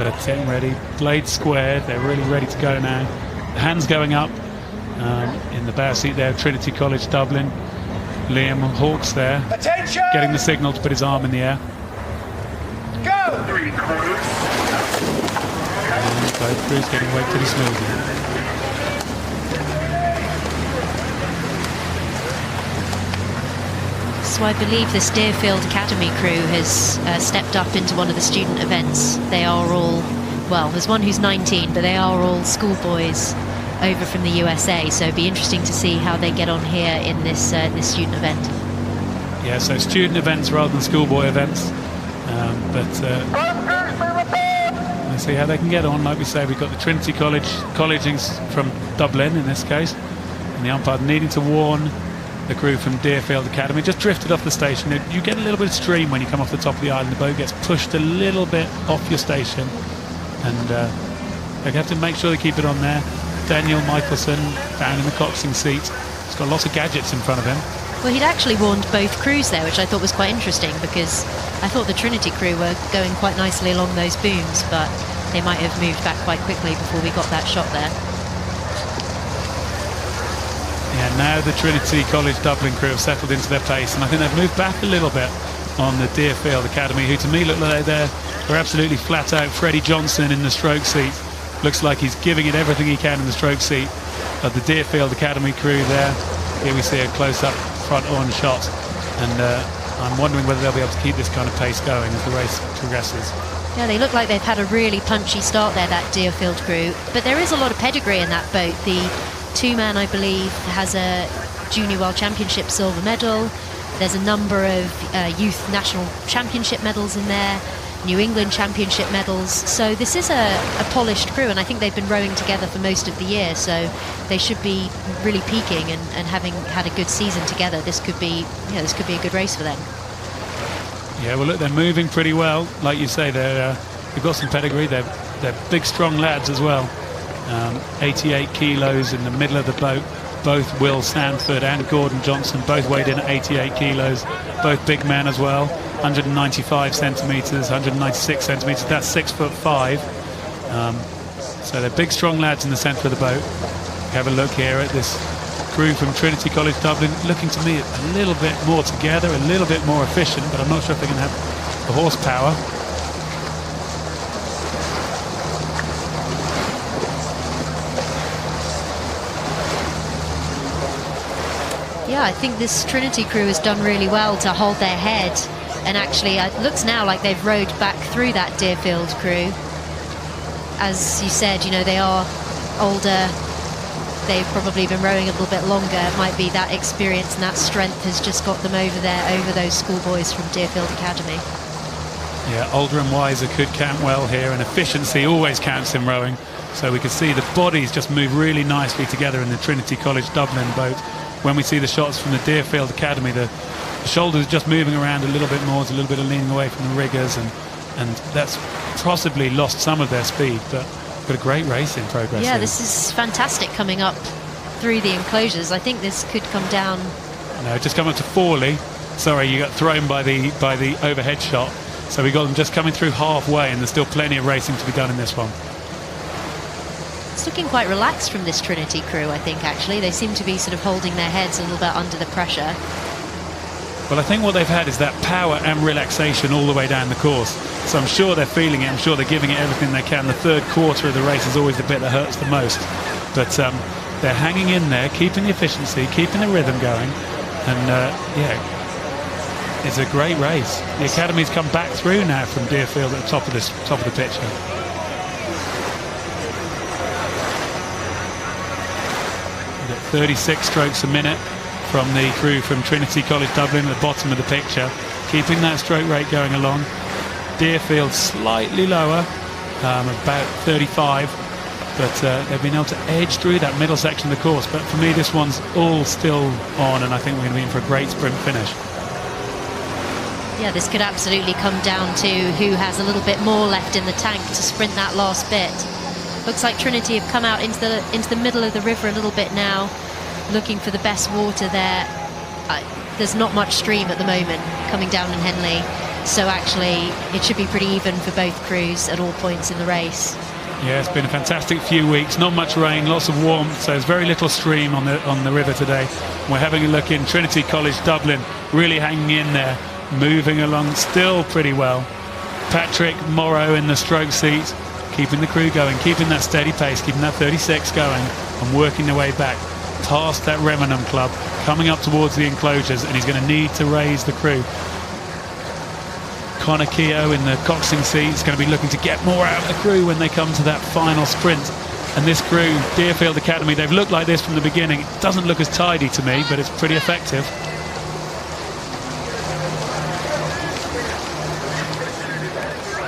Getting ready, blade squared, they're really ready to go now. The hands going up in the bow seat there, Trinity College, Dublin. Liam Hawkes there, attention! Getting the signal to put his arm in the air. Go! And both crews getting away pretty smoothly. So I believe this Deerfield Academy crew has stepped up into one of the student events. They are all, well, there's one who's 19, but they are all schoolboys over from the USA. So it'd be interesting to see how they get on here in this this student event. Yeah, so student events rather than schoolboy events. Let's see how they can get on. Like we say, we've got the Trinity College colleges from Dublin in this case, and the umpire needing to warn the crew from Deerfield Academy. Just drifted off the station. You get a little bit of stream when you come off the top of the island. The boat gets pushed a little bit off your station, and they have to make sure they keep it on there. Daniel Michelson down in the coxswain seat. He's got lots of gadgets in front of him. Well, he'd actually warned both crews there, which I thought was quite interesting, because I thought the Trinity crew were going quite nicely along those booms, but they might have moved back quite quickly before we got that shot there. Yeah, now the Trinity College Dublin crew have settled into their pace, and I think they've moved back a little bit on the Deerfield Academy, who to me look like they're absolutely flat out. Freddie Johnson in the stroke seat looks like he's giving it everything he can in the stroke seat of the Deerfield Academy crew there. Here we see a close-up front-on shot, and I'm wondering whether they'll be able to keep this kind of pace going as the race progresses. Yeah, they look like they've had a really punchy start there, that Deerfield crew, but there is a lot of pedigree in that boat. The two-man, I believe, has a Junior World Championship silver medal. There's a number of youth national championship medals in there, New England championship medals. So this is a polished crew, and I think they've been rowing together for most of the year, so they should be really peaking and having had a good season together. This could be, this could be a good race for them. Yeah, well, look, they're moving pretty well. Like you say, they've got some pedigree. They're big, strong lads as well. 88 kilos in the middle of the boat. Both Will Sanford and Gordon Johnson both weighed in at 88 kilos. Both big men as well. 195 centimetres, 196 centimetres. That's 6'5". So they're big, strong lads in the centre of the boat. Have a look here at this crew from Trinity College Dublin. Looking to me a little bit more together, a little bit more efficient, but I'm not sure if they can have the horsepower. Yeah, I think this Trinity crew has done really well to hold their head, and actually it looks now like they've rowed back through that Deerfield crew. As you said, they are older, they've probably been rowing a little bit longer. It might be that experience and that strength has just got them over there, over those schoolboys from Deerfield Academy. Yeah, older and wiser could count well here, and efficiency always counts in rowing. So we can see the bodies just move really nicely together in the Trinity College Dublin boat. When we see the shots from the Deerfield Academy, the shoulders just moving around a little bit more, there's a little bit of leaning away from the riggers, and that's possibly lost some of their speed, but got a great race in progress. Yeah, here. this is fantastic coming up through the enclosures. I think this could come down. No, just come up to Forley. Sorry, you got thrown by the overhead shot. So we got them just coming through halfway, and there's still plenty of racing to be done in this one. It's looking quite relaxed from this Trinity crew, I think, actually. They seem to be sort of holding their heads a little bit under the pressure. Well, I think what they've had is that power and relaxation all the way down the course. So I'm sure they're feeling it. I'm sure they're giving it everything they can. The third quarter of the race is always the bit that hurts the most. But they're hanging in there, keeping the efficiency, keeping the rhythm going. And, yeah, it's a great race. The Academy's come back through now from Deerfield at the top of the picture. 36 strokes a minute from the crew from Trinity College Dublin at the bottom of the picture, keeping that stroke rate going along. Deerfield slightly lower, about 35, but they've been able to edge through that middle section of the course. But for me, this one's all still on, and I think we're going to be in for a great sprint finish. Yeah, this could absolutely come down to who has a little bit more left in the tank to sprint that last bit. Looks like Trinity have come out into the middle of the river a little bit now, looking for the best water there. There's not much stream at the moment coming down in Henley. So actually, it should be pretty even for both crews at all points in the race. Yeah, it's been a fantastic few weeks. Not much rain, lots of warmth, so there's very little stream on the river today. We're having a look in Trinity College, Dublin, really hanging in there, moving along still pretty well. Patrick Morrow in the stroke seat, keeping the crew going, keeping that steady pace, keeping that 36 going, and working their way back past that Remenham Club, coming up towards the enclosures, and he's going to need to raise the crew. Connor Keogh in the coxing seat is going to be looking to get more out of the crew when they come to that final sprint. And this crew, Deerfield Academy, they've looked like this from the beginning. It doesn't look as tidy to me, but it's pretty effective.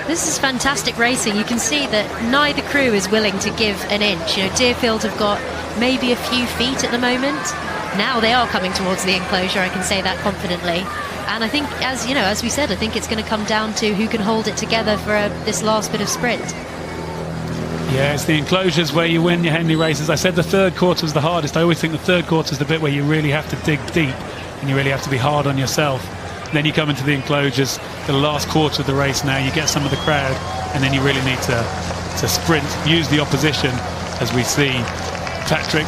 This is fantastic racing. You can see that neither crew is willing to give an inch. You know, Deerfield have got maybe a few feet at the moment. Now they are coming towards the enclosure, I can say that confidently. And I think, as you know, as we said, I think it's going to come down to who can hold it together for this last bit of sprint. Yeah, it's the enclosures where you win your Henley races. I said the third quarter is the hardest. I always think the third quarter is the bit where you really have to dig deep and you really have to be hard on yourself. Then you come into the enclosures, the last quarter of the race now, you get some of the crowd, and then you really need to sprint, use the opposition, as we see Patrick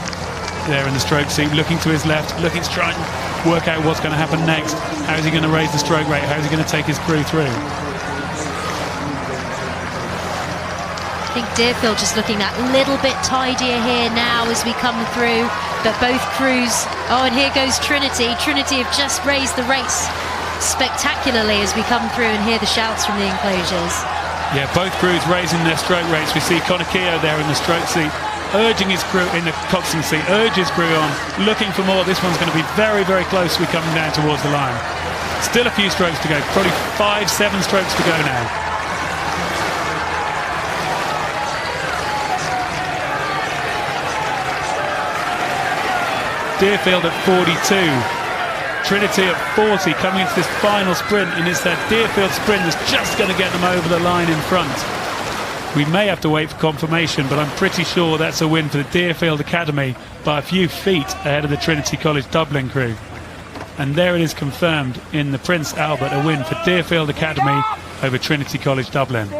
there in the stroke seat, looking to his left, looking to try and work out what's going to happen next. How is he going to raise the stroke rate? How is he going to take his crew through? I think Deerfield just looking that little bit tidier here now as we come through, but both crews, oh, and here goes Trinity. Trinity have just raised the race spectacularly as we come through and hear the shouts from the enclosures. Yeah, both crews raising their stroke rates. We see Connor Keogh there in the stroke seat, urging his crew in the coxing seat, urges crew on, looking for more. This one's going to be very, very close as we come down towards the line. Still a few strokes to go, probably 5-7 strokes to go now. Deerfield at 42. Trinity at 40 coming into this final sprint, and it's that Deerfield sprint that's just going to get them over the line in front. We may have to wait for confirmation, but I'm pretty sure that's a win for the Deerfield Academy by a few feet ahead of the Trinity College Dublin crew. And there it is confirmed in the Prince Albert, a win for Deerfield Academy over Trinity College Dublin.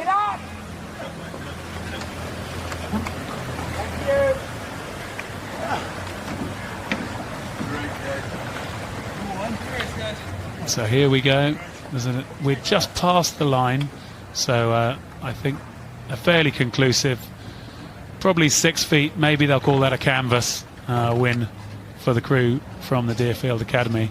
So here we go. We're just past the line, so I think a fairly conclusive, probably 6 feet, maybe they'll call that a canvas win for the crew from the Deerfield Academy.